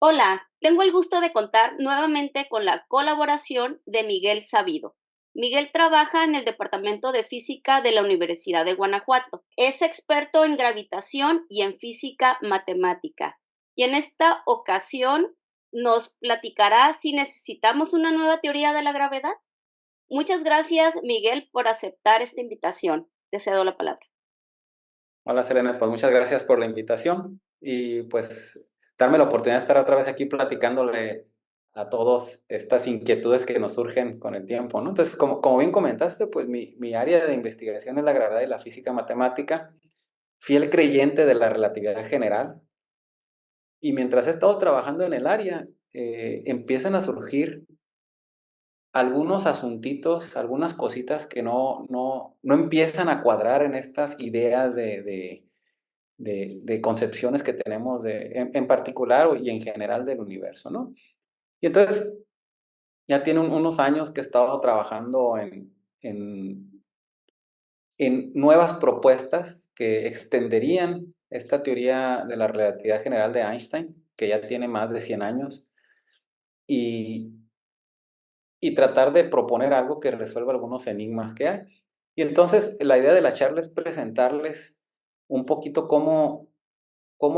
Hola, tengo el gusto de contar nuevamente con la colaboración de Miguel Sabido. Miguel trabaja en el Departamento de Física de la Universidad de Guanajuato. Es experto en gravitación y en física matemática. Y en esta ocasión nos platicará si necesitamos una nueva teoría de la gravedad. Muchas gracias, Miguel, por aceptar esta invitación. Te cedo la palabra. Hola Selena, pues muchas gracias por la invitación y pues darme la oportunidad de estar otra vez aquí platicándole a todos estas inquietudes que nos surgen con el tiempo, ¿no? Entonces, como bien comentaste, pues mi área de investigación es la gravedad y la física matemática, fiel creyente de la relatividad general, y mientras he estado trabajando en el área, empiezan a surgir algunos asuntitos, algunas cositas que no empiezan a cuadrar en estas ideas de concepciones que tenemos en particular y en general del universo, ¿no? Y entonces ya tiene unos años que he estado trabajando en nuevas propuestas que extenderían esta teoría de la relatividad general de Einstein, que ya tiene más de 100 años, y, y tratar de proponer algo que resuelva algunos enigmas que hay. Y entonces la idea de la charla es presentarles un poquito cómo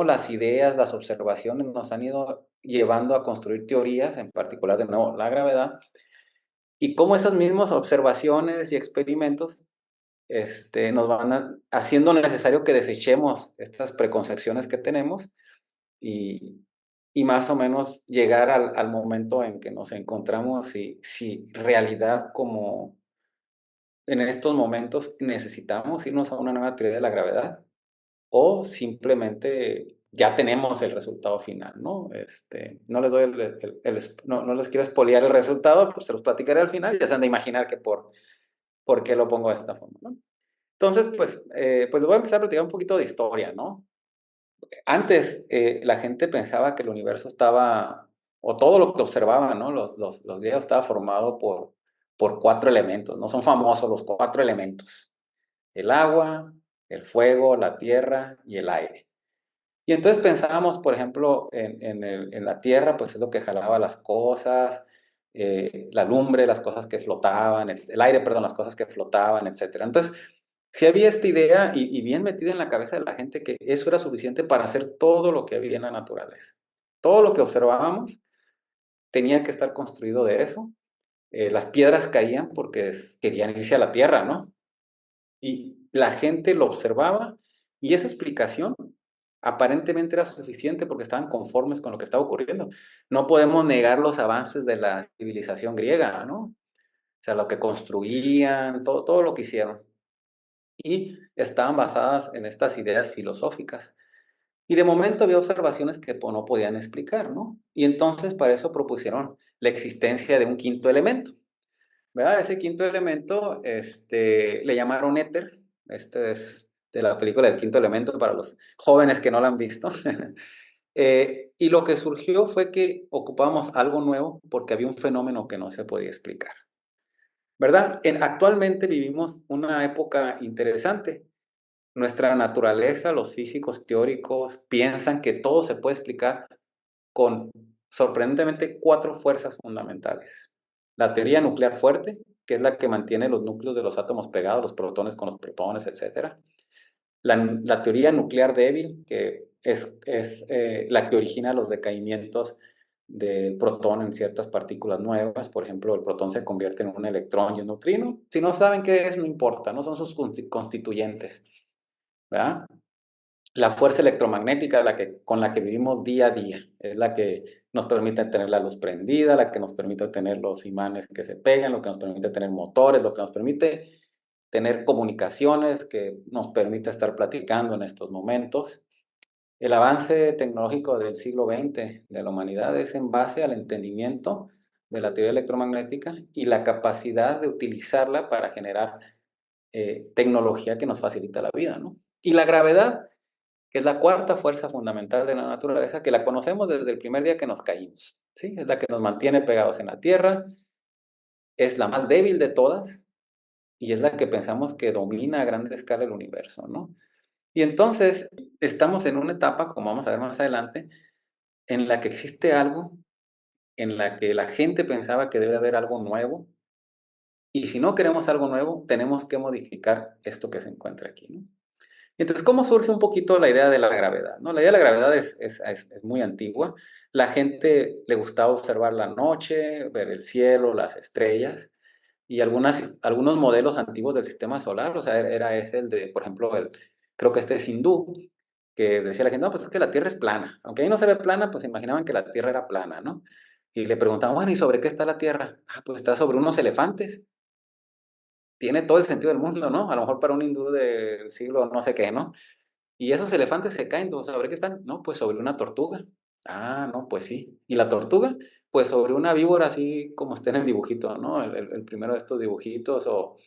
las ideas, las observaciones nos han ido llevando a construir teorías, en particular, de nuevo, la gravedad, y cómo esas mismas observaciones y experimentos nos van haciendo necesario que desechemos estas preconcepciones que tenemos y, y más o menos llegar al momento en que nos encontramos, si realidad como en estos momentos necesitamos irnos a una nueva teoría de la gravedad o simplemente ya tenemos el resultado final, ¿no? No les doy no les quiero espolear el resultado, pues se los platicaré al final, ya se han de imaginar que por qué lo pongo de esta forma, ¿no? Entonces, pues les voy a empezar a platicar un poquito de historia, ¿no? Antes, la gente pensaba que el universo estaba, o todo lo que observaban, ¿no? Los griegos estaba formado por cuatro elementos, ¿no? Son famosos los cuatro elementos: el agua, el fuego, la tierra y el aire. Y entonces pensábamos, por ejemplo, en la tierra, pues es lo que jalaba las cosas, la lumbre, las cosas que flotaban, el aire, perdón, las cosas que flotaban, etcétera. Entonces, sí había esta idea y bien metida en la cabeza de la gente que eso era suficiente para hacer todo lo que había en la naturaleza. Todo lo que observábamos tenía que estar construido de eso. Las piedras caían porque querían irse a la tierra, ¿no? Y la gente lo observaba y esa explicación aparentemente era suficiente porque estaban conformes con lo que estaba ocurriendo. No podemos negar los avances de la civilización griega, ¿no? O sea, lo que construían, todo lo que hicieron. Y estaban basadas en estas ideas filosóficas. Y de momento había observaciones que no podían explicar, ¿no? Y entonces para eso propusieron la existencia de un quinto elemento. ¿Verdad? Ese quinto elemento, le llamaron éter. Este es de la película El Quinto Elemento para los jóvenes que no la han visto. Y lo que surgió fue que ocupábamos algo nuevo porque había un fenómeno que no se podía explicar. ¿Verdad? Actualmente vivimos una época interesante. Nuestra naturaleza, los físicos teóricos piensan que todo se puede explicar con sorprendentemente cuatro fuerzas fundamentales. La teoría nuclear fuerte, que es la que mantiene los núcleos de los átomos pegados, los protones con los protones, etcétera. La teoría nuclear débil, que es la que origina los decaimientos del protón en ciertas partículas nuevas. Por ejemplo, el protón se convierte en un electrón y un neutrino. Si no saben qué es, no importa, no son sus constituyentes, ¿verdad? La fuerza electromagnética, con la que vivimos día a día, es la que nos permite tener la luz prendida, la que nos permite tener los imanes que se pegan, lo que nos permite tener motores, lo que nos permite tener comunicaciones, que nos permite estar platicando en estos momentos. El avance tecnológico del siglo XX de la humanidad es en base al entendimiento de la teoría electromagnética y la capacidad de utilizarla para generar tecnología que nos facilita la vida, ¿no? Y la gravedad, que es la cuarta fuerza fundamental de la naturaleza, que la conocemos desde el primer día que nos caímos, ¿sí? Es la que nos mantiene pegados en la Tierra, es la más débil de todas y es la que pensamos que domina a gran escala el universo, ¿no? Y entonces estamos en una etapa, como vamos a ver más adelante, en la que existe algo, en la que la gente pensaba que debe haber algo nuevo, y si no queremos algo nuevo, tenemos que modificar esto que se encuentra aquí, ¿no? Entonces, ¿cómo surge un poquito la idea de la gravedad, no? La idea de la gravedad es muy antigua. La gente le gustaba observar la noche, ver el cielo, las estrellas, y algunos modelos antiguos del sistema solar, o sea, era ese el de, por ejemplo, creo que este es hindú, que decía la gente, no, pues es que la Tierra es plana. Aunque ahí no se ve plana, pues imaginaban que la Tierra era plana, ¿no? Y le preguntaban, bueno, ¿y sobre qué está la Tierra? Ah, pues está sobre unos elefantes. Tiene todo el sentido del mundo, ¿no? A lo mejor para un hindú del siglo no sé qué, ¿no? Y esos elefantes se caen, ¿sobre qué están? No, pues sobre una tortuga. Ah, no, pues sí. ¿Y la tortuga? Pues sobre una víbora así como está en el dibujito, ¿no? El primero de estos dibujitos o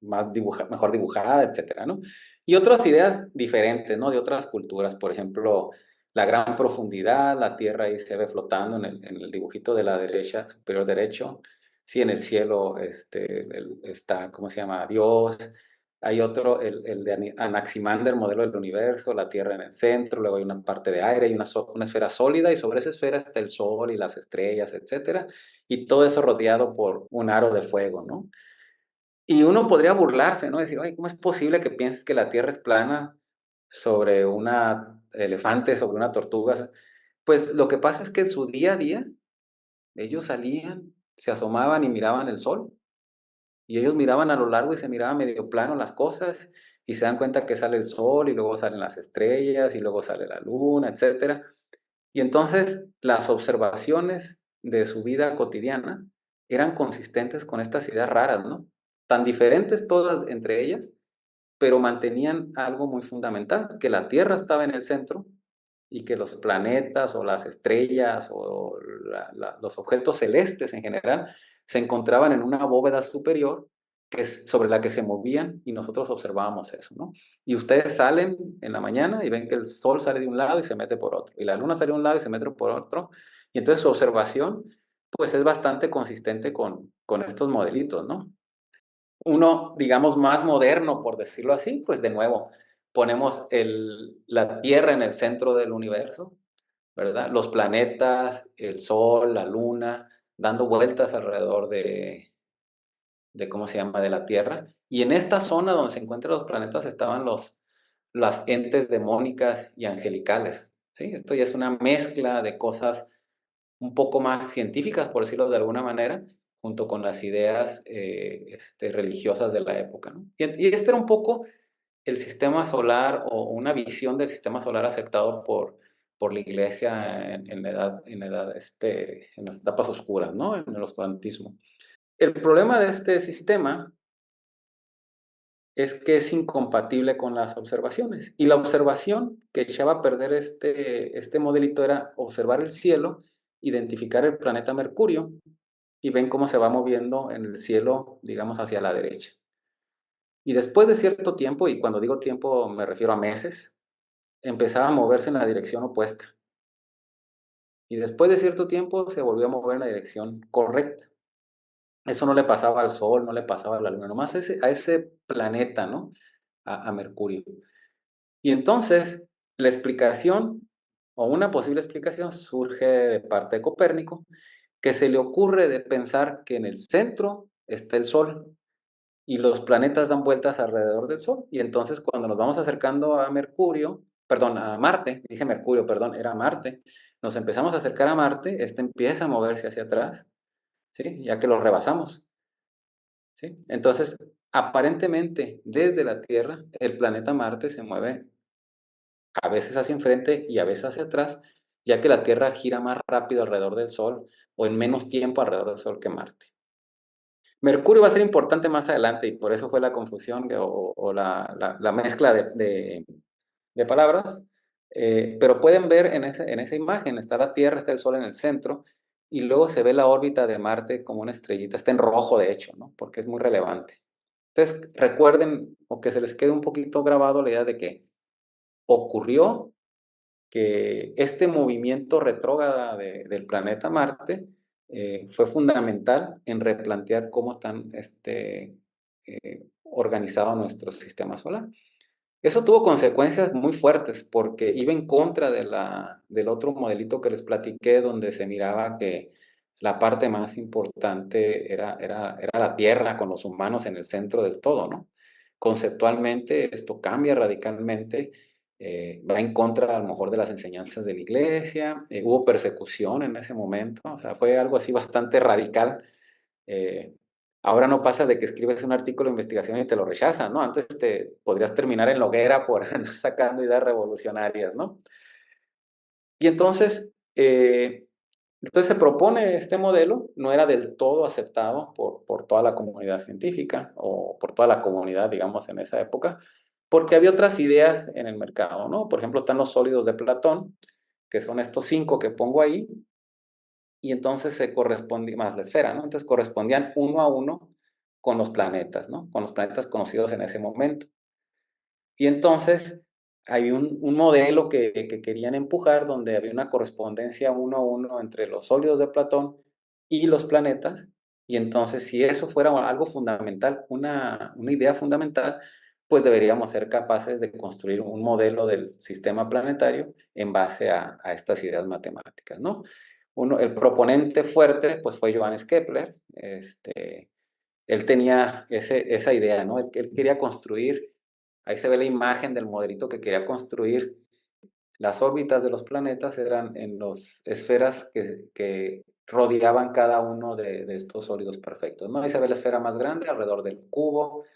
mejor dibujada, etcétera, ¿no? Y otras ideas diferentes, ¿no? De otras culturas, por ejemplo, la gran profundidad, la Tierra ahí se ve flotando en el dibujito de la derecha, superior derecho. Sí, en el cielo está, ¿cómo se llama? Dios. Hay otro, el de Anaximander, modelo del universo, la Tierra en el centro, luego hay una parte de aire y una esfera sólida, y sobre esa esfera está el Sol y las estrellas, etcétera, y todo eso rodeado por un aro de fuego, ¿no? Y uno podría burlarse, ¿no? Decir: "Oye, ¿cómo es posible que pienses que la Tierra es plana sobre una elefante, sobre una tortuga?". Pues, lo que pasa es que en su día a día, ellos salían, se asomaban y miraban el sol, y ellos miraban a lo largo y se miraba medio plano las cosas, y se dan cuenta que sale el sol, y luego salen las estrellas, y luego sale la luna, etcétera. Y entonces, las observaciones de su vida cotidiana eran consistentes con estas ideas raras, ¿no? Tan diferentes todas entre ellas, pero mantenían algo muy fundamental, que la Tierra estaba en el centro y que los planetas o las estrellas o los objetos celestes en general se encontraban en una bóveda superior sobre la que se movían y nosotros observábamos eso, ¿no? Y ustedes salen en la mañana y ven que el sol sale de un lado y se mete por otro, y la luna sale de un lado y se mete por otro, y entonces su observación pues es bastante consistente con estos modelitos, ¿no? Uno, digamos, más moderno, por decirlo así, pues de nuevo, ponemos la Tierra en el centro del universo, ¿verdad? Los planetas, el Sol, la Luna, dando vueltas alrededor ¿cómo se llama?, de la Tierra. Y en esta zona donde se encuentran los planetas estaban las entes demónicas y angelicales, ¿sí? Esto ya es una mezcla de cosas un poco más científicas, por decirlo de alguna manera, junto con las ideas religiosas de la época, ¿no? Y este era un poco el sistema solar o una visión del sistema solar aceptado por la iglesia en las etapas oscuras, ¿no? En el oscurantismo. El problema de este sistema es que es incompatible con las observaciones. Y la observación que echaba a perder este modelito era observar el cielo, identificar el planeta Mercurio y ven cómo se va moviendo en el cielo, digamos, hacia la derecha. Y después de cierto tiempo, y cuando digo tiempo me refiero a meses, empezaba a moverse en la dirección opuesta. Y después de cierto tiempo se volvió a mover en la dirección correcta. Eso no le pasaba al Sol, no le pasaba a la Luna, nomás a ese planeta, ¿no? A Mercurio. Y entonces, la explicación, o una posible explicación, surge de parte de Copérnico, que se le ocurre de pensar que en el centro está el Sol y los planetas dan vueltas alrededor del Sol. Y entonces, cuando nos vamos acercando a Mercurio, perdón, a Marte, dije Mercurio, perdón, era Marte, nos empezamos a acercar a Marte, este empieza a moverse hacia atrás, ¿sí? Ya que lo rebasamos, ¿sí? Entonces, aparentemente, desde la Tierra, el planeta Marte se mueve a veces hacia enfrente y a veces hacia atrás, ya que la Tierra gira más rápido alrededor del Sol o en menos tiempo alrededor del Sol que Marte. Mercurio va a ser importante más adelante y por eso fue la confusión o la mezcla de palabras, pero pueden ver en esa imagen, está la Tierra, está el Sol en el centro y luego se ve la órbita de Marte como una estrellita, está en rojo de hecho, ¿no? Porque es muy relevante. Entonces, recuerden o que se les quede un poquito grabado la idea de que ocurrió que este movimiento retrógrada del planeta Marte fue fundamental en replantear cómo están organizado nuestro sistema solar. Eso tuvo consecuencias muy fuertes porque iba en contra del otro modelito que les platiqué, donde se miraba que la parte más importante era la Tierra con los humanos en el centro del todo, ¿no? Conceptualmente esto cambia radicalmente, va en contra a lo mejor de las enseñanzas de la iglesia, hubo persecución en ese momento, o sea, fue algo así bastante radical. eh, Ahora no pasa de que escribes un artículo de investigación y te lo rechazan, ¿no? Antes te podrías terminar en la hoguera por andar sacando ideas revolucionarias, ¿no? Y entonces se propone este modelo, no era del todo aceptado por toda la comunidad científica o por toda la comunidad, digamos, en esa época, porque había otras ideas en el mercado, ¿no? Por ejemplo, están los sólidos de Platón, que son estos 5 que pongo ahí, y entonces se correspondía, más la esfera, ¿no? Entonces correspondían uno a uno con los planetas, ¿no? Con los planetas conocidos en ese momento. Y entonces hay un modelo que querían empujar donde había una correspondencia uno a uno entre los sólidos de Platón y los planetas. Y entonces, si eso fuera algo fundamental, una idea fundamental, pues deberíamos ser capaces de construir un modelo del sistema planetario en base a estas ideas matemáticas, ¿no? El proponente fuerte, pues fue Johannes Kepler. Él tenía esa idea, ¿no? Él quería construir, ahí se ve la imagen del modelito que quería construir. Las órbitas de los planetas eran en las esferas que rodeaban cada uno de estos sólidos perfectos, ¿no? Ahí se ve la esfera más grande alrededor del cubo,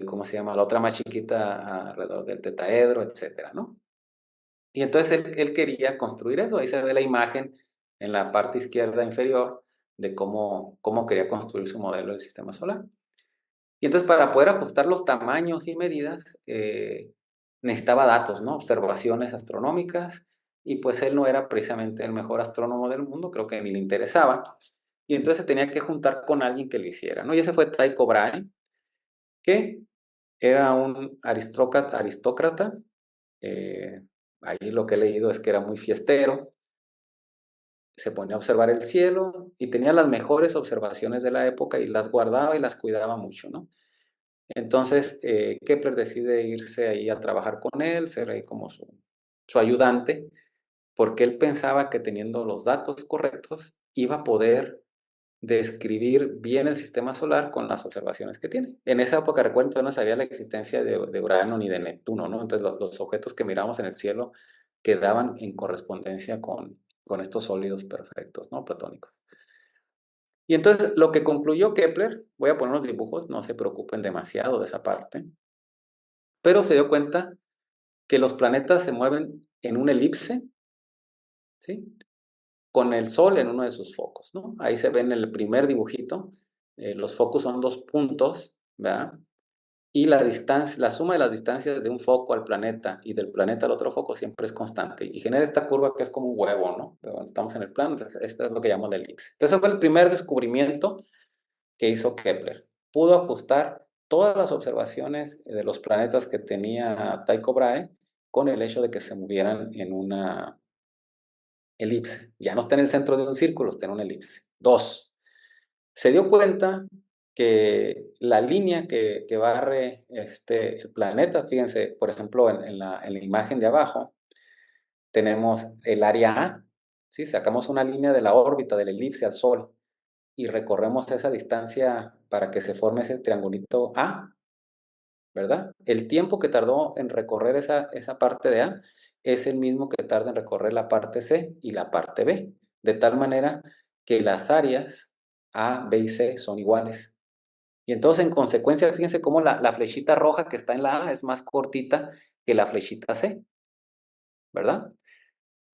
¿cómo se llama? La otra más chiquita alrededor del tetaedro, etcétera, ¿no? Y entonces él quería construir eso. Ahí se ve la imagen en la parte izquierda inferior de cómo quería construir su modelo del sistema solar. Y entonces para poder ajustar los tamaños y medidas, necesitaba datos, ¿no? Observaciones astronómicas, y pues él no era precisamente el mejor astrónomo del mundo, creo que ni le interesaba, y entonces se tenía que juntar con alguien que lo hiciera, ¿no? Y ese fue Tycho Brahe, que era un aristócrata, eh, ahí lo que he leído es que era muy fiestero, se ponía a observar el cielo y tenía las mejores observaciones de la época y las guardaba y las cuidaba mucho, ¿no? Entonces, Kepler decide irse ahí a trabajar con él, ser ahí como su ayudante, porque él pensaba que teniendo los datos correctos iba a poder describir bien el sistema solar con las observaciones que tiene. En esa época, recuerdo, no sabía la existencia de Urano ni de Neptuno, ¿no? Entonces, los objetos que miramos en el cielo quedaban en correspondencia con estos sólidos perfectos, ¿no? Platónicos. Y entonces, lo que concluyó Kepler, voy a poner unos dibujos, no se preocupen demasiado de esa parte, pero se dio cuenta que los planetas se mueven en una elipse, ¿sí? Con el Sol en uno de sus focos, ¿no? Ahí se ve en el primer dibujito, los focos son 2 puntos, ¿verdad? Y la distancia, la suma de las distancias de un foco al planeta y del planeta al otro foco siempre es constante y genera esta curva que es como un huevo, ¿no? Cuando estamos en el plano, esto es lo que llamamos la elipse. Entonces, fue el primer descubrimiento que hizo Kepler. Pudo ajustar todas las observaciones de los planetas que tenía Tycho Brahe con el hecho de que se movieran en una elipse. Ya no está en el centro de un círculo, está en una elipse. 2. Se dio cuenta que la línea que barre el planeta, fíjense, por ejemplo, en la imagen de abajo, tenemos el área A, ¿sí? Sacamos una línea de la órbita de la elipse al Sol y recorremos esa distancia para que se forme ese triangulito A, ¿verdad? El tiempo que tardó en recorrer esa parte de A es el mismo que tarda en recorrer la parte C y la parte B, de tal manera que las áreas A, B y C son iguales. Y entonces, en consecuencia, fíjense cómo la flechita roja que está en la A es más cortita que la flechita C, ¿verdad?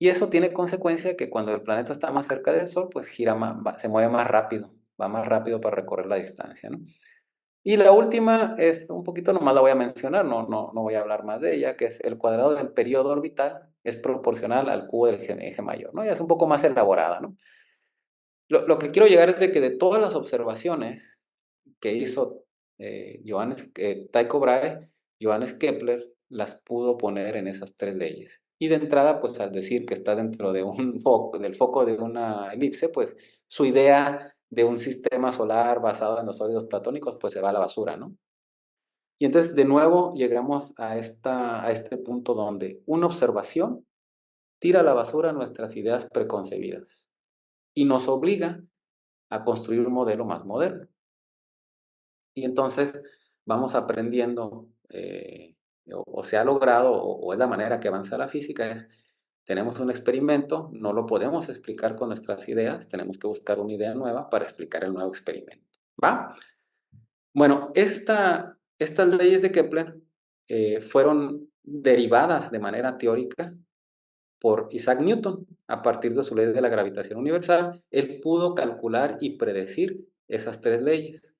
Y eso tiene consecuencia que cuando el planeta está más cerca del Sol, pues gira más, se mueve más rápido, va más rápido para recorrer la distancia, ¿no? Y la última es un poquito nomás la voy a mencionar, no voy a hablar más de ella, que es el cuadrado del periodo orbital es proporcional al cubo del eje mayor, ¿no? Ya es un poco más elaborada, ¿no? Lo que quiero llegar es de que de todas las observaciones que hizo Tycho Brahe, Johannes Kepler las pudo poner en esas 3 leyes. Y de entrada, pues al decir que está dentro de un foco, del foco de una elipse, pues su idea de un sistema solar basado en los sólidos platónicos, pues se va a la basura, ¿no? Y entonces de nuevo llegamos a este punto donde una observación tira a la basura nuestras ideas preconcebidas y nos obliga a construir un modelo más moderno. Y entonces vamos aprendiendo, o se ha logrado, o es la manera que avanza la física, es, tenemos un experimento, no lo podemos explicar con nuestras ideas, tenemos que buscar una idea nueva para explicar el nuevo experimento. ¿Va? Bueno, estas leyes de Kepler fueron derivadas de manera teórica por Isaac Newton. A partir de su ley de la gravitación universal, él pudo calcular y predecir esas tres leyes.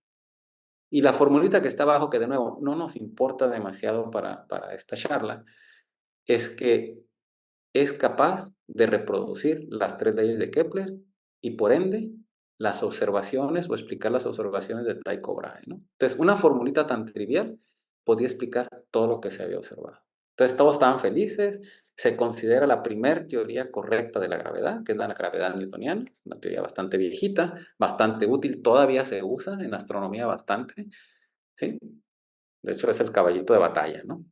Y la formulita que está abajo, que de nuevo no nos importa demasiado para esta charla, es que es capaz de reproducir las tres leyes de Kepler y por ende las observaciones o explicar las observaciones de Tycho Brahe, ¿no? Entonces, una formulita tan trivial podía explicar todo lo que se había observado. Entonces, todos estaban felices, se considera la primera teoría correcta de la gravedad, que es la gravedad newtoniana, es una teoría bastante viejita, bastante útil, todavía se usa en astronomía bastante, ¿sí? De hecho, es el caballito de batalla, ¿no?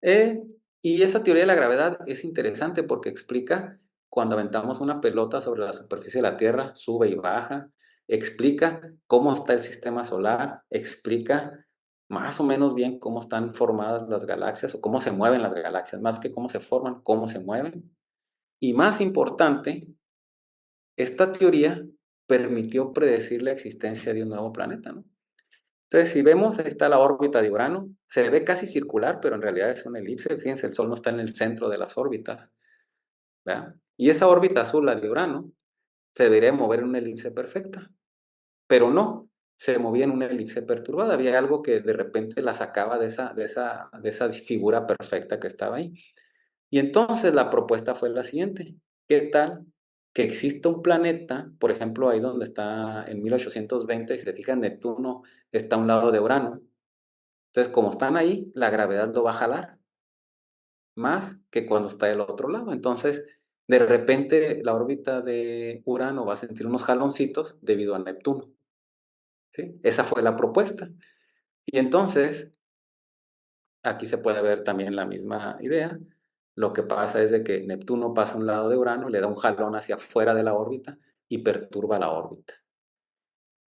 Eh, y esa teoría de la gravedad es interesante porque explica cuando aventamos una pelota sobre la superficie de la Tierra, sube y baja, explica cómo está el sistema solar, explica más o menos bien cómo están formadas las galaxias o cómo se mueven las galaxias, más que cómo se forman, cómo se mueven. Y más importante, esta teoría permitió predecir la existencia de un nuevo planeta, ¿no? Entonces, si vemos, ahí está la órbita de Urano. Se ve casi circular, pero en realidad es una elipse. Fíjense, el Sol no está en el centro de las órbitas, ¿verdad? Y esa órbita azul, la de Urano, se debería mover en una elipse perfecta, pero no, se movía en una elipse perturbada. Había algo que de repente la sacaba de esa figura perfecta que estaba ahí. Y entonces la propuesta fue la siguiente. ¿Qué tal que exista un planeta, por ejemplo, ahí donde está en 1820, si se fijan, Neptuno está a un lado de Urano? Entonces, como están ahí, la gravedad lo va a jalar más que cuando está del otro lado. Entonces, de repente, la órbita de Urano va a sentir unos jaloncitos debido a Neptuno, ¿sí? Esa fue la propuesta. Y entonces, aquí se puede ver también la misma idea. Lo que pasa es de que Neptuno pasa a un lado de Urano, le da un jalón hacia afuera de la órbita y perturba la órbita.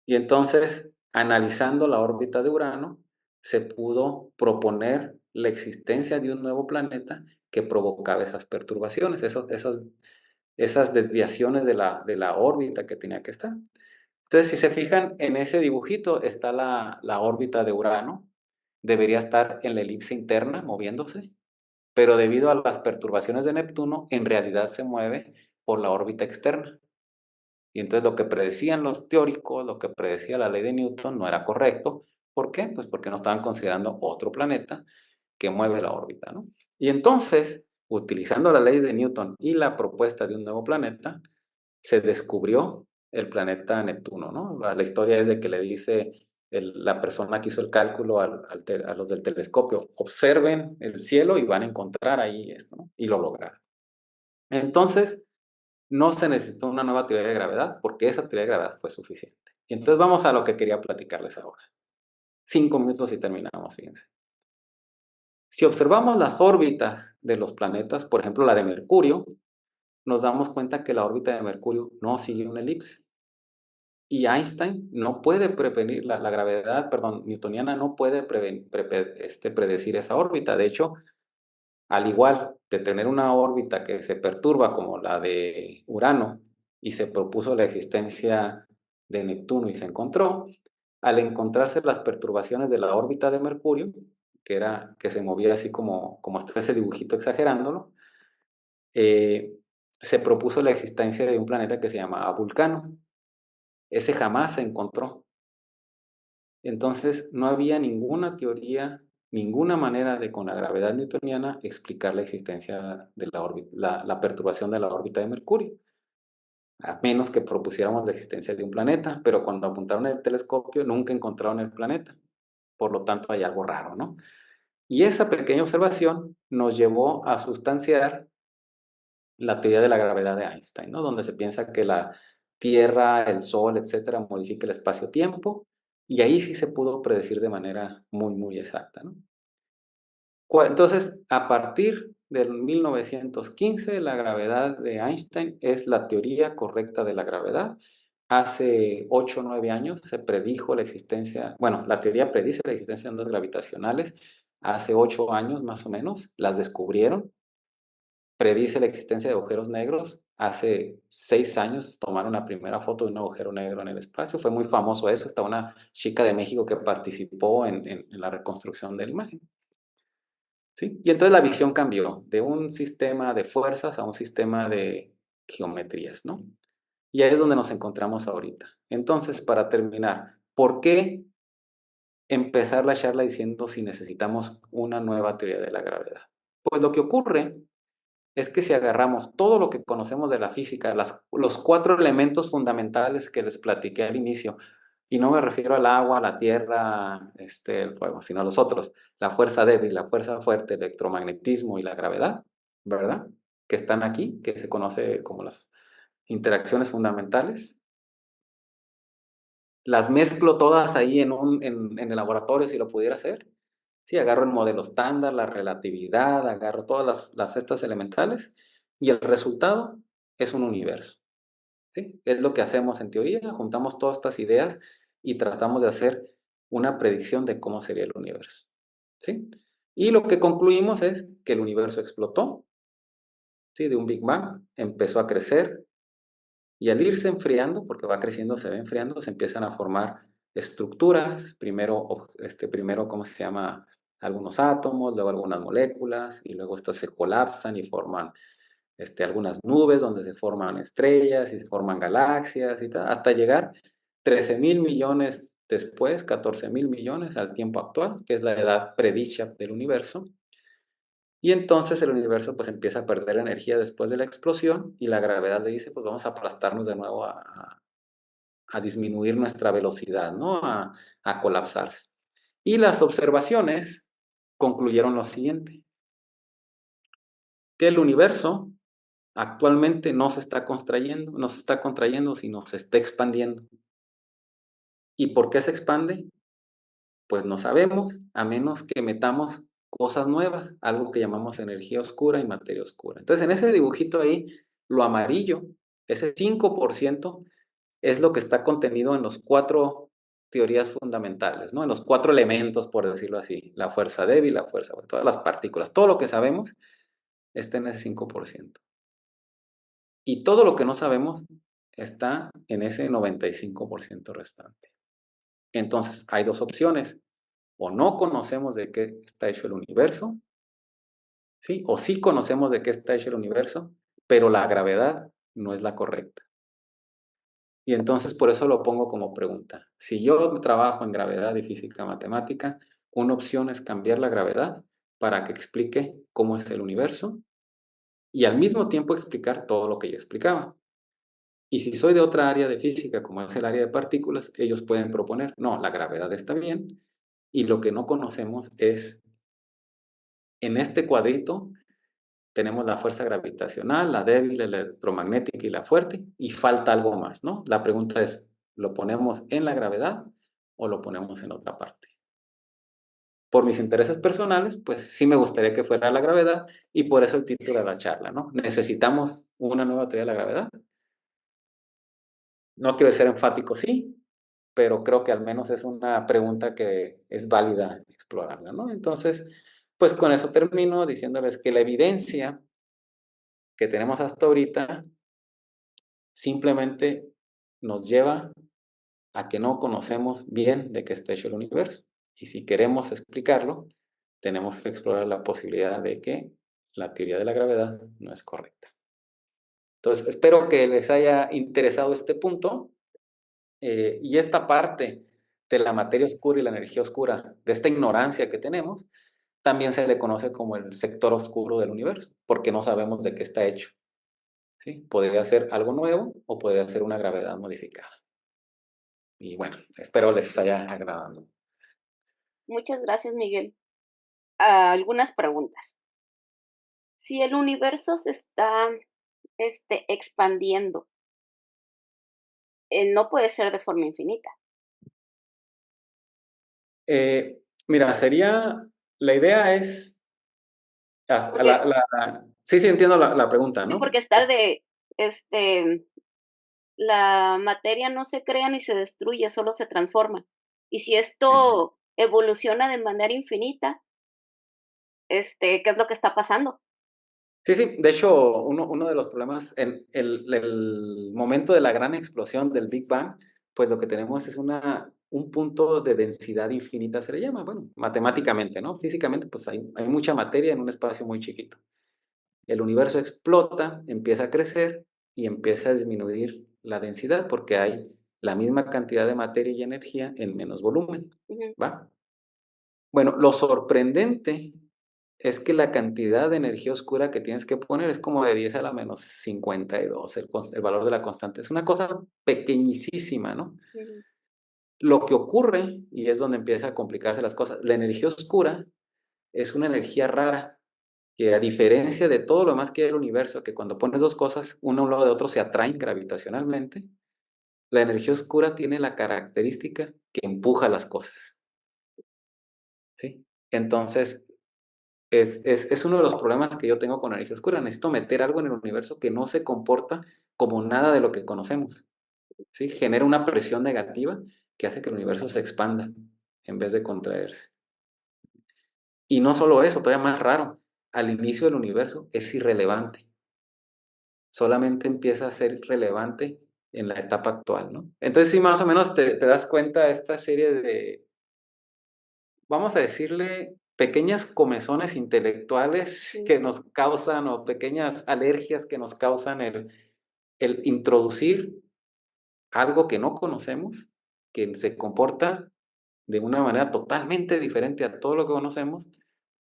Y entonces, analizando la órbita de Urano, se pudo proponer la existencia de un nuevo planeta que provocaba esas perturbaciones, esas desviaciones de la órbita que tenía que estar. Entonces, si se fijan, en ese dibujito está la órbita de Urano, debería estar en la elipse interna moviéndose, pero debido a las perturbaciones de Neptuno, en realidad se mueve por la órbita externa. Y entonces lo que predecían los teóricos, lo que predecía la ley de Newton no era correcto. ¿Por qué? Pues porque no estaban considerando otro planeta que mueve la órbita, ¿no? Y entonces, utilizando las leyes de Newton y la propuesta de un nuevo planeta, se descubrió el planeta Neptuno, ¿no? La historia es de que le dice la persona que hizo el cálculo a los del telescopio, observen el cielo y van a encontrar ahí esto, ¿no? Y lo lograron. Entonces, no se necesitó una nueva teoría de gravedad porque esa teoría de gravedad fue suficiente. Y entonces vamos a lo que quería platicarles ahora. 5 minutos y terminamos, fíjense. Si observamos las órbitas de los planetas, por ejemplo la de Mercurio, nos damos cuenta que la órbita de Mercurio no sigue una elipse. Y Einstein no puede prevenir, la gravedad, perdón, newtoniana no puede predecir esa órbita. De hecho, al igual de tener una órbita que se perturba como la de Urano y se propuso la existencia de Neptuno y se encontró, al encontrarse las perturbaciones de la órbita de Mercurio, que se movía así como hasta ese dibujito exagerándolo, eh, se propuso la existencia de un planeta que se llamaba Vulcano. Ese jamás se encontró. Entonces, no había ninguna teoría, ninguna manera de con la gravedad newtoniana explicar la existencia de la órbita, la perturbación de la órbita de Mercurio, a menos que propusiéramos la existencia de un planeta, pero cuando apuntaron el telescopio nunca encontraron el planeta, por lo tanto hay algo raro, ¿no? Y esa pequeña observación nos llevó a sustanciar la teoría de la gravedad de Einstein, ¿no? Donde se piensa que la Tierra, el Sol, etcétera, modifica el espacio-tiempo Y ahí sí se pudo predecir de manera muy, muy exacta, ¿no? Entonces, a partir del 1915, la gravedad de Einstein es la teoría correcta de la gravedad. Hace 8 o 9 años se predijo la existencia, bueno, la teoría predice la existencia de ondas gravitacionales. Hace 8 años más o menos las descubrieron. Predice la existencia de agujeros negros. Hace 6 años tomaron la primera foto de un agujero negro en el espacio. Fue muy famoso eso. Está una chica de México que participó en la reconstrucción de la imagen. ¿Sí? Y entonces la visión cambió de un sistema de fuerzas a un sistema de geometrías, ¿no? Y ahí es donde nos encontramos ahorita. Entonces, para terminar, ¿por qué empezar la charla diciendo si necesitamos una nueva teoría de la gravedad? Pues lo que ocurre es que si agarramos todo lo que conocemos de la física, los 4 elementos fundamentales que les platiqué al inicio, y no me refiero al agua, la tierra, el fuego, sino a los otros, la fuerza débil, la fuerza fuerte, el electromagnetismo y la gravedad, ¿verdad? Que están aquí, que se conoce como las interacciones fundamentales. Las mezclo todas ahí en el laboratorio si lo pudiera hacer. Sí, agarro el modelo estándar, la relatividad, agarro todas las estas elementales y el resultado es un universo. ¿Sí? Es lo que hacemos en teoría, juntamos todas estas ideas y tratamos de hacer una predicción de cómo sería el universo. ¿Sí? Y lo que concluimos es que el universo explotó, ¿sí? De un Big Bang, empezó a crecer, y al irse enfriando, porque va creciendo, se va enfriando, se empiezan a formar estructuras, primero, ¿cómo se llama? Algunos átomos, luego algunas moléculas, y luego estas se colapsan y forman algunas nubes donde se forman estrellas y se forman galaxias y tal, hasta llegar 13.000 millones después, 14.000 millones al tiempo actual, que es la edad predicha del universo. Y entonces el universo pues empieza a perder energía después de la explosión y la gravedad le dice pues vamos a aplastarnos de nuevo a disminuir nuestra velocidad, ¿no? A colapsarse. Y las observaciones concluyeron lo siguiente, que el universo actualmente no se está contrayendo, sino se está expandiendo. ¿Y por qué se expande? Pues no sabemos, a menos que metamos cosas nuevas, algo que llamamos energía oscura y materia oscura. Entonces, en ese dibujito ahí, lo amarillo, ese 5%, es lo que está contenido en los 4 teorías fundamentales, ¿no? En los 4 elementos, por decirlo así, la fuerza débil, la fuerza, todas las partículas, todo lo que sabemos está en ese 5%. Y todo lo que no sabemos está en ese 95% restante. Entonces, hay 2 opciones. O no conocemos de qué está hecho el universo, ¿sí? O sí conocemos de qué está hecho el universo, pero la gravedad no es la correcta. Y entonces por eso lo pongo como pregunta. Si yo trabajo en gravedad y física matemática, una opción es cambiar la gravedad para que explique cómo es el universo y al mismo tiempo explicar todo lo que ya explicaba. Y si soy de otra área de física, como es el área de partículas, ellos pueden proponer, no, la gravedad está bien y lo que no conocemos es, en este cuadrito tenemos la fuerza gravitacional, la débil, la electromagnética y la fuerte, y falta algo más, ¿no? La pregunta es, ¿lo ponemos en la gravedad o lo ponemos en otra parte? Por mis intereses personales, pues sí me gustaría que fuera la gravedad y por eso el título de la charla, ¿no? ¿Necesitamos una nueva teoría de la gravedad? No quiero ser enfático, sí, pero creo que al menos es una pregunta que es válida explorarla, ¿no? Entonces, pues con eso termino diciéndoles que la evidencia que tenemos hasta ahorita simplemente nos lleva a que no conocemos bien de qué está hecho el universo. Y si queremos explicarlo, tenemos que explorar la posibilidad de que la teoría de la gravedad no es correcta. Entonces, espero que les haya interesado este punto y esta parte de la materia oscura y la energía oscura, de esta ignorancia que tenemos, también se le conoce como el sector oscuro del universo, porque no sabemos de qué está hecho. ¿Sí? Podría ser algo nuevo o podría ser una gravedad modificada. Y bueno, espero les haya agradado. Muchas gracias, Miguel. Algunas preguntas. Si el universo se está expandiendo, no puede ser de forma infinita. Mira, la idea es, Porque sí, sí entiendo la pregunta, sí, ¿no? porque está de, este, la materia no se crea ni se destruye, solo se transforma. Y si Ujú. esto evoluciona de manera infinita, ¿qué es lo que está pasando? Sí, sí, de hecho, uno de los problemas en el momento de la gran explosión del Big Bang, pues lo que tenemos es un punto de densidad infinita, se le llama, bueno, matemáticamente, ¿no? Físicamente, pues hay mucha materia en un espacio muy chiquito. El universo explota, empieza a crecer y empieza a disminuir la densidad porque hay la misma cantidad de materia y energía en menos volumen, Ujú, ¿va? Bueno, lo sorprendente es que la cantidad de energía oscura que tienes que poner es como de 10 a la menos 52, el valor de la constante. Es una cosa pequeñísima, ¿no? ujú, Lo que ocurre, y es donde empieza a complicarse las cosas, la energía oscura es una energía rara, que a diferencia de todo lo demás que hay en el universo, que cuando pones dos cosas, uno a un lado de otro se atraen gravitacionalmente, la energía oscura tiene la característica que empuja las cosas, ¿sí? Entonces, es uno de los problemas que yo tengo con la energía oscura. Necesito meter algo en el universo que no se comporta como nada de lo que conocemos, ¿sí? Genera una presión negativa que hace que el universo se expanda en vez de contraerse. Y no solo eso, todavía más raro, al inicio del universo es irrelevante. Solamente empieza a ser relevante en la etapa actual, ¿no? Entonces sí, más o menos te das cuenta de esta serie de, vamos a decirle, pequeñas comezones intelectuales ujú. que nos causan o pequeñas alergias que nos causan el introducir algo que no conocemos, que se comporta de una manera totalmente diferente a todo lo que conocemos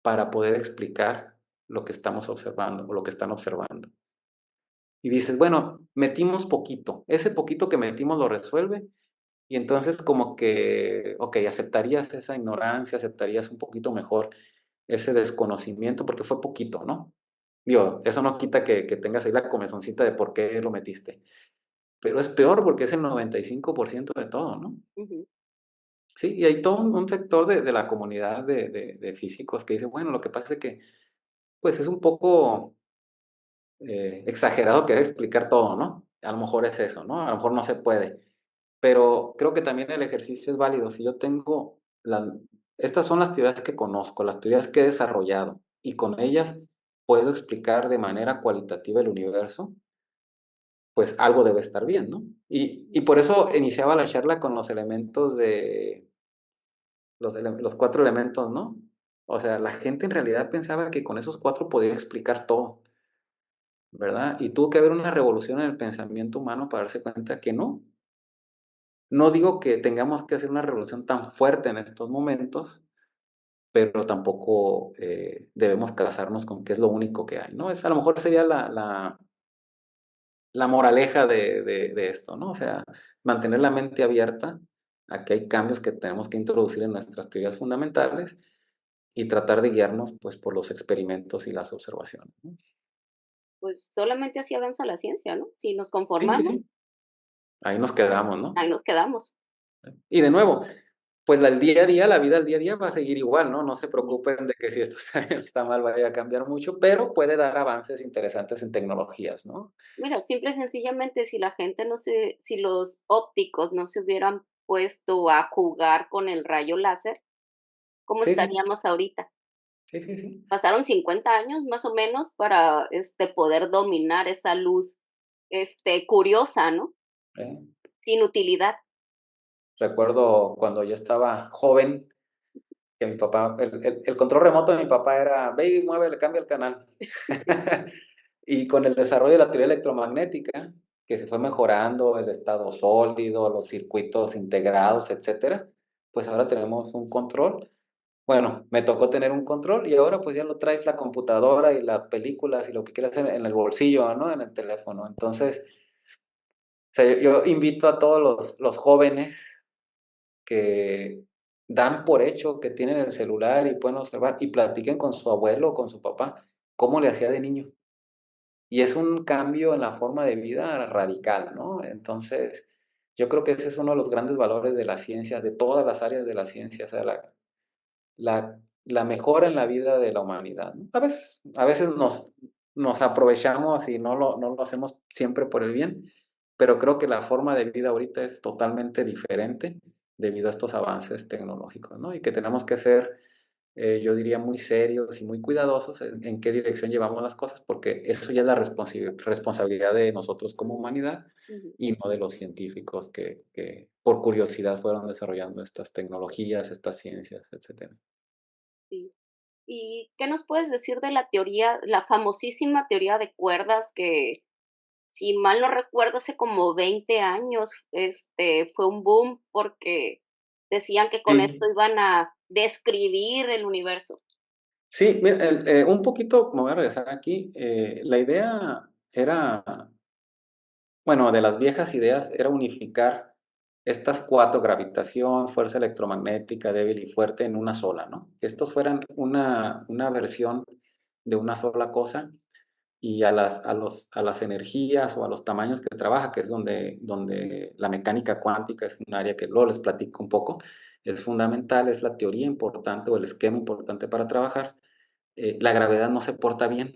para poder explicar lo que estamos observando o lo que están observando. Y dices, bueno, metimos poquito, ese poquito que metimos lo resuelve y entonces como que, okey, aceptarías esa ignorancia, aceptarías un poquito mejor ese desconocimiento, porque fue poquito, ¿no? Digo, eso no quita que tengas ahí la comezoncita de por qué lo metiste, pero es peor porque es el 95% de todo, ¿no? Ujú. Sí, y hay todo un sector de la comunidad de físicos que dice, bueno, lo que pasa es que, pues, es un poco, exagerado querer explicar todo, ¿no? A lo mejor es eso, ¿no? A lo mejor no se puede. Pero creo que también el ejercicio es válido. Si yo tengo estas son las teorías que conozco, las teorías que he desarrollado, y con ellas puedo explicar de manera cualitativa el universo, pues algo debe estar bien, ¿no? Y por eso iniciaba la charla con los elementos de los 4 elementos, ¿no? O sea, la gente en realidad pensaba que con esos 4 podía explicar todo, ¿verdad? Y tuvo que haber una revolución en el pensamiento humano para darse cuenta que no. No digo que tengamos que hacer una revolución tan fuerte en estos momentos, pero tampoco, debemos casarnos con que es lo único que hay, ¿no? A lo mejor sería la moraleja de esto, ¿no? O sea, mantener la mente abierta a que hay cambios que tenemos que introducir en nuestras teorías fundamentales y tratar de guiarnos, pues, por los experimentos y las observaciones, ¿no? Pues solamente así avanza la ciencia, ¿no? Si nos Sí, sí, sí. conformamos, Ahí nos quedamos, ¿no? ahí nos quedamos. Y de nuevo, pues el día a día, la vida al día a día va a seguir igual, ¿no? No se Ujú. preocupen de que si esto está bien o está mal vaya a cambiar mucho, pero puede dar avances interesantes en tecnologías, ¿no? Mira, simple y sencillamente, si los ópticos no se hubieran puesto a jugar con el rayo láser, ¿cómo Sí, sí, estaríamos ahorita? sí, sí, sí. Pasaron 50 años más o menos para, poder dominar esa luz, curiosa, ¿no? Eh, Sin utilidad. recuerdo cuando yo estaba joven, que mi papá, el control remoto de mi papá era, ve y muévele, cambia el canal. Y con el desarrollo de la teoría electromagnética, que se fue mejorando el estado sólido, los circuitos integrados, etcétera, pues ahora tenemos un control. Bueno, me tocó tener un control y ahora pues ya lo traes la computadora y las películas y lo que quieras en el bolsillo, ¿no? En el teléfono. Entonces, o sea, yo invito a todos los jóvenes que dan por hecho que tienen el celular y pueden observar y platiquen con su abuelo o con su papá cómo le hacía de niño. Y es un cambio en la forma de vida radical, ¿no? Entonces, Yo creo que ese es uno de los grandes valores de la ciencia, de todas las áreas de la ciencia, o sea, la mejora en la vida de la humanidad, ¿no? A veces nos aprovechamos y no lo hacemos siempre por el bien, pero creo que la forma de vida ahorita es totalmente diferente debido a estos avances tecnológicos, ¿no? Y que tenemos que ser, yo diría, muy serios y muy cuidadosos en qué dirección llevamos las cosas, porque eso ya es la responsabilidad de nosotros como humanidad Ujú, y no de los científicos que por curiosidad fueron desarrollando estas tecnologías, estas ciencias, etcétera. sí. ¿Y qué nos puedes decir de la teoría, la famosísima teoría de cuerdas que, si mal no recuerdo, hace como 20 años, fue un boom porque decían que con esto Sí. iban a describir el universo? Sí, mira, un poquito me voy a regresar aquí, la idea era, bueno, de las viejas ideas era unificar estas 4: gravitación, fuerza electromagnética, débil y fuerte, en una sola, ¿no? Que estos fueran una versión de una sola cosa, y a las energías o a los tamaños que trabaja, que es donde la mecánica cuántica es un área que luego les platico un poco, es fundamental, es la teoría importante o el esquema importante para trabajar. La gravedad no se porta bien.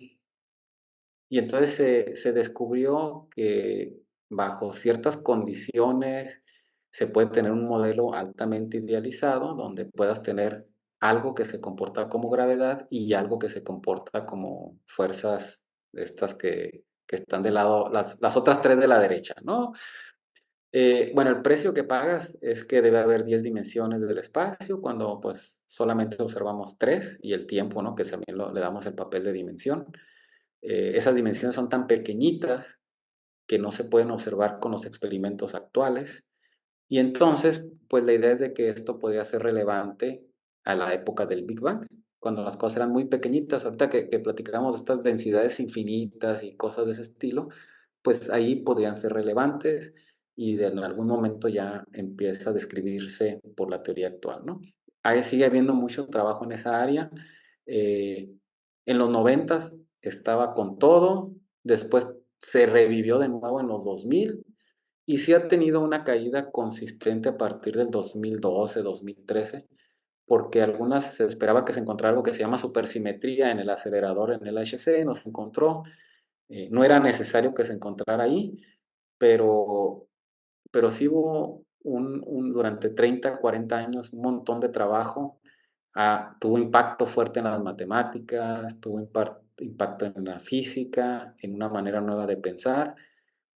Y entonces se descubrió que bajo ciertas condiciones se puede tener un modelo altamente idealizado, donde puedas tener algo que se comporta como gravedad y algo que se comporta como fuerzas estas que están de lado, las otras 3 de la derecha, ¿no? Bueno, el precio que pagas es que debe haber 10 dimensiones del espacio, cuando pues solamente observamos 3, y el tiempo, ¿no? Que también le damos el papel de dimensión. Esas dimensiones son tan pequeñitas que no se pueden observar con los experimentos actuales. Y entonces, pues la idea es de que esto podría ser relevante a la época del Big Bang, cuando las cosas eran muy pequeñitas. Ahorita que platicamos de estas densidades infinitas y cosas de ese estilo, pues ahí podrían ser relevantes y en algún momento ya empieza a describirse por la teoría actual, ¿no? Ahí sigue habiendo mucho trabajo en esa área. Eh, en los noventas estaba con todo, después se revivió de nuevo en los 2000 y sí ha tenido una caída consistente a partir del 2012, 2013, porque algunas se esperaba que se encontrara algo que se llama supersimetría en el acelerador, en el HC, no se encontró. No era necesario que se encontrara ahí, pero, pero sí hubo durante 30, 40 años un montón de trabajo. Tuvo impacto fuerte en las matemáticas, tuvo impacto en la física, en una manera nueva de pensar.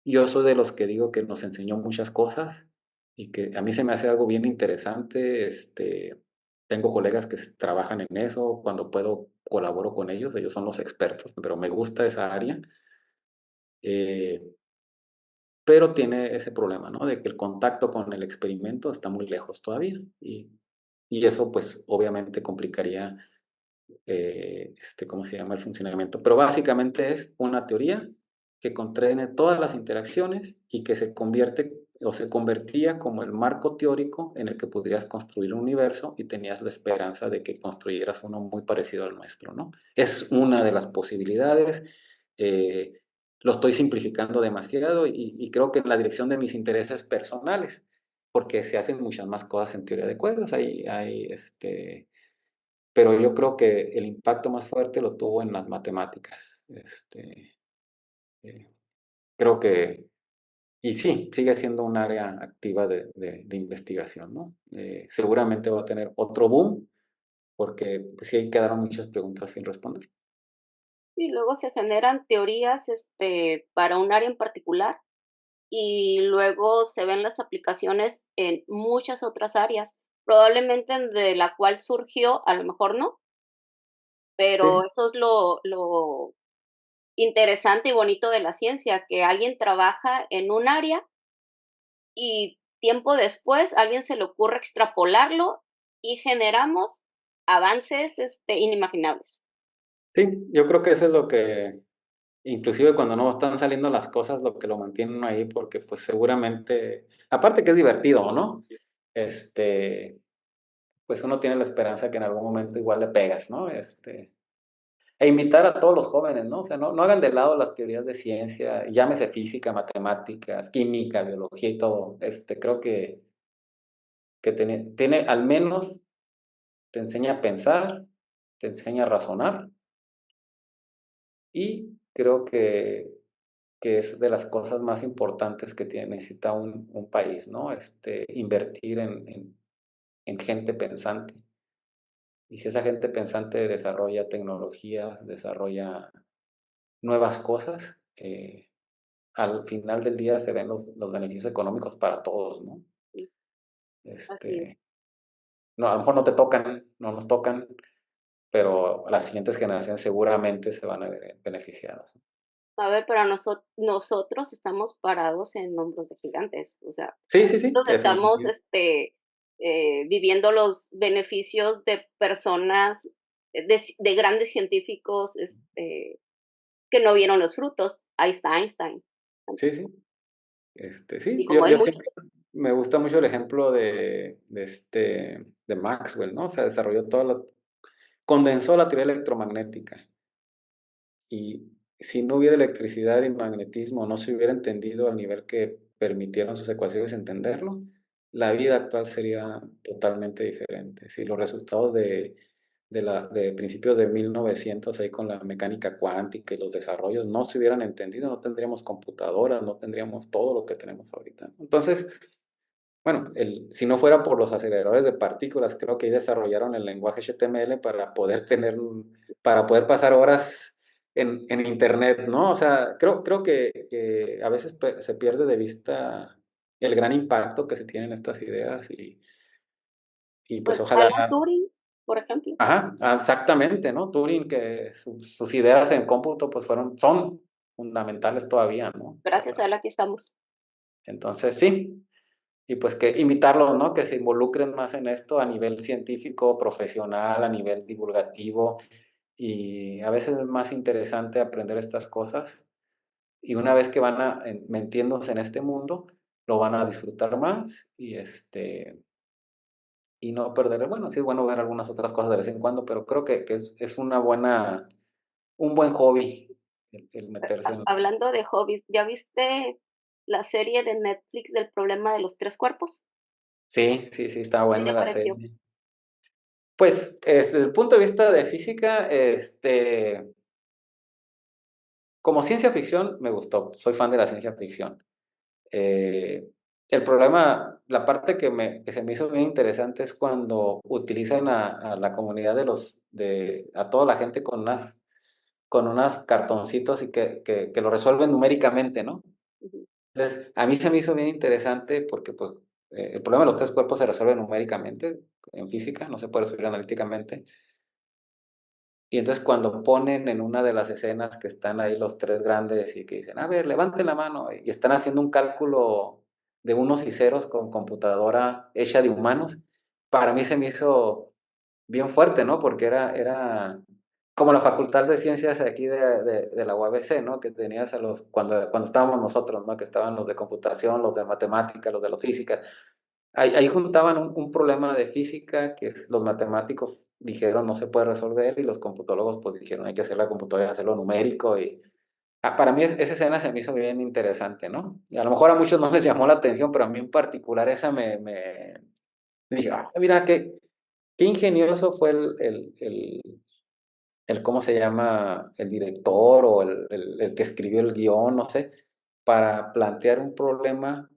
Yo soy de los que digo que nos enseñó muchas cosas y que a mí se me hace algo bien interesante. Tengo colegas que trabajan en eso, cuando puedo colaboro con ellos son los expertos, pero me gusta esa área. Eh, pero tiene ese problema, ¿no? De que el contacto con el experimento está muy lejos todavía y eso, pues, obviamente complicaría, ¿cómo se llama? El funcionamiento. Pero básicamente es una teoría que contiene todas las interacciones y que se convierte o se convertía como el marco teórico en el que podrías construir un universo y tenías la esperanza de que construyeras uno muy parecido al nuestro, ¿no? Es una de las posibilidades. eh, lo estoy simplificando demasiado y creo que en la dirección de mis intereses personales, porque se hacen muchas más cosas en teoría de cuerdas. Pero yo creo que el impacto más fuerte lo tuvo en las matemáticas. Eh, creo que y sí, sigue siendo un área activa de investigación, ¿no? Seguramente va a tener otro boom, porque, pues, sí quedaron muchas preguntas sin responder. Y luego se generan teorías, para un área en particular, y luego se ven las aplicaciones en muchas otras áreas, probablemente de la cual surgió, a lo mejor no, Sí, pero sí. eso es lo interesante y bonito de la ciencia, que alguien trabaja en un área y tiempo después a alguien se le ocurre extrapolarlo y generamos avances, inimaginables. Sí, yo creo que eso es lo que inclusive cuando no están saliendo las cosas, lo que lo mantiene uno ahí, porque, pues, seguramente aparte que es divertido, ¿no? Pues, uno tiene la esperanza que en algún momento igual le pegas, ¿no? E invitar a todos los jóvenes, ¿no? O sea, no hagan de lado las teorías de ciencia, llámese física, matemáticas, química, biología y todo. Creo que tiene, al menos te enseña a pensar, te enseña a razonar y creo que es de las cosas más importantes que necesita un país, ¿no? Invertir en gente pensante. Y si esa gente pensante desarrolla tecnologías, desarrolla nuevas cosas, al final del día se ven los beneficios económicos para todos, ¿no? Sí, así es. Este, no, a lo mejor no te tocan, no nos tocan, pero las siguientes generaciones seguramente se van a ver beneficiadas. A ver, pero nosotros estamos parados en hombros de gigantes, o sea, Sí, sí, sí, nosotros estamos, definitivo. viviendo los beneficios de personas, de grandes científicos, que no vieron los frutos. Ahí está Einstein, Sí, sí. Sí, y como él yo siempre muchos. me gusta mucho el ejemplo de Maxwell, ¿no? O sea, condensó la teoría electromagnética. Y si no hubiera electricidad y magnetismo, no se hubiera entendido al nivel que permitieron sus ecuaciones entenderlo, la vida actual sería totalmente diferente. Si los resultados de principios de 1900 ahí con la mecánica cuántica y los desarrollos no se hubieran entendido, no tendríamos computadoras, no tendríamos todo lo que tenemos ahorita. Entonces, bueno, si no fuera por los aceleradores de partículas, creo que ahí desarrollaron el lenguaje HTML para poder pasar horas en internet, ¿no? O sea, creo que a veces se pierde de vista el gran impacto que se tienen estas ideas y pues Pues ojalá. Alan Turing, por ejemplo, Ajá, exactamente, ¿no? Turing, que sus ideas en cómputo pues son fundamentales todavía, ¿no? gracias a él aquí estamos. Entonces, sí. Y pues que invitarlos, ¿no? Que se involucren más en esto a nivel científico, profesional, a nivel divulgativo. Y a veces es más interesante aprender estas cosas. Y una vez que van metiéndose en este mundo, lo van a disfrutar más y no perder. Bueno, sí es bueno ver algunas otras cosas de vez en cuando, pero creo que es un buen hobby el meterse en las. Hablando de hobbies, ¿ya viste la serie de Netflix del problema de los tres cuerpos? Sí, sí, sí, está ¿Qué buena te la pareció? serie. Pues, desde el punto de vista de física, como ciencia ficción me gustó, soy fan de la ciencia ficción. Eh, el problema, la parte que se me hizo bien interesante es cuando utilizan a la comunidad a toda la gente con unas cartoncitos y que lo resuelven numéricamente, ¿no? Ujú. Entonces, a mí se me hizo bien interesante porque, pues, el problema de los tres cuerpos se resuelve numéricamente en física, no se puede resolver analíticamente. Y entonces cuando ponen en una de las escenas que están ahí los tres grandes y que dicen, a ver, levanten la mano, y están haciendo un cálculo de unos y ceros con computadora hecha de humanos, para mí se me hizo bien fuerte, ¿no? Porque era como la Facultad de Ciencias aquí de la UABC, ¿no? Que tenías cuando estábamos nosotros, ¿no? Que estaban los de computación, los de matemática, los de física. Ahí juntaban un problema de física que los matemáticos dijeron no se puede resolver y los computólogos pues dijeron hay que hacer la computadora, hacerlo numérico para mí esa escena se me hizo bien interesante, ¿no? Y a lo mejor a muchos no les llamó la atención, pero a mí en particular esa me dije, ah, mira, qué ingenioso fue ¿cómo se llama? El director o el que escribió el guión, no sé, para plantear un problema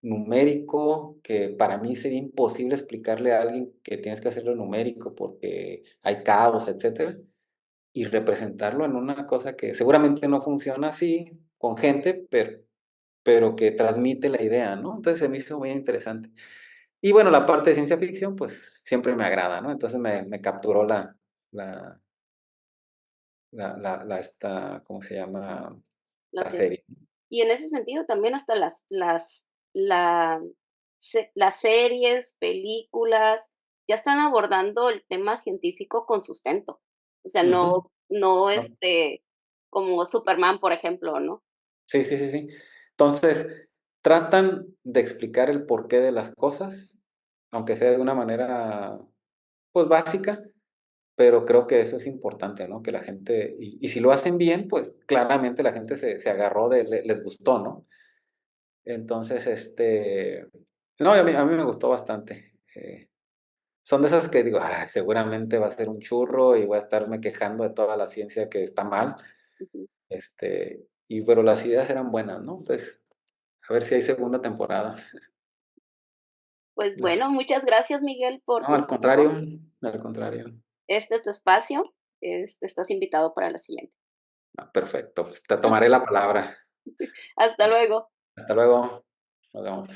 numérico que para mí sería imposible explicarle a alguien que tienes que hacerlo numérico porque hay cabos, etcétera, y representarlo en una cosa que seguramente no funciona así con gente, pero que transmite la idea, ¿no? Entonces se me hizo muy interesante. Y bueno, la parte de ciencia ficción, pues siempre me agrada, ¿no? Entonces me capturó la, ¿cómo se llama? La La serie. serie. Y en ese sentido también hasta las series, películas, ya están abordando el tema científico con sustento. O sea, Ujú. no, No, como Superman, por ejemplo, ¿no? sí, sí, sí, sí. Entonces, tratan de explicar el porqué de las cosas, aunque sea de una manera, pues, básica, pero creo que eso es importante, ¿no? Que la gente, y si lo hacen bien, pues claramente la gente se agarró les gustó, ¿no? Entonces, no, a mí me gustó bastante. Son de esas que digo, ay, seguramente va a ser un churro y voy a estarme quejando de toda la ciencia que está mal, Ujú. pero las ideas eran buenas, ¿no? Entonces, a ver si hay segunda temporada. Pues bueno, muchas gracias, Miguel, por No, tu tiempo. al contrario. Este es tu espacio. Estás invitado para la siguiente. Ah, perfecto, pues te tomaré la palabra. Hasta luego. Hasta luego. Nos vemos.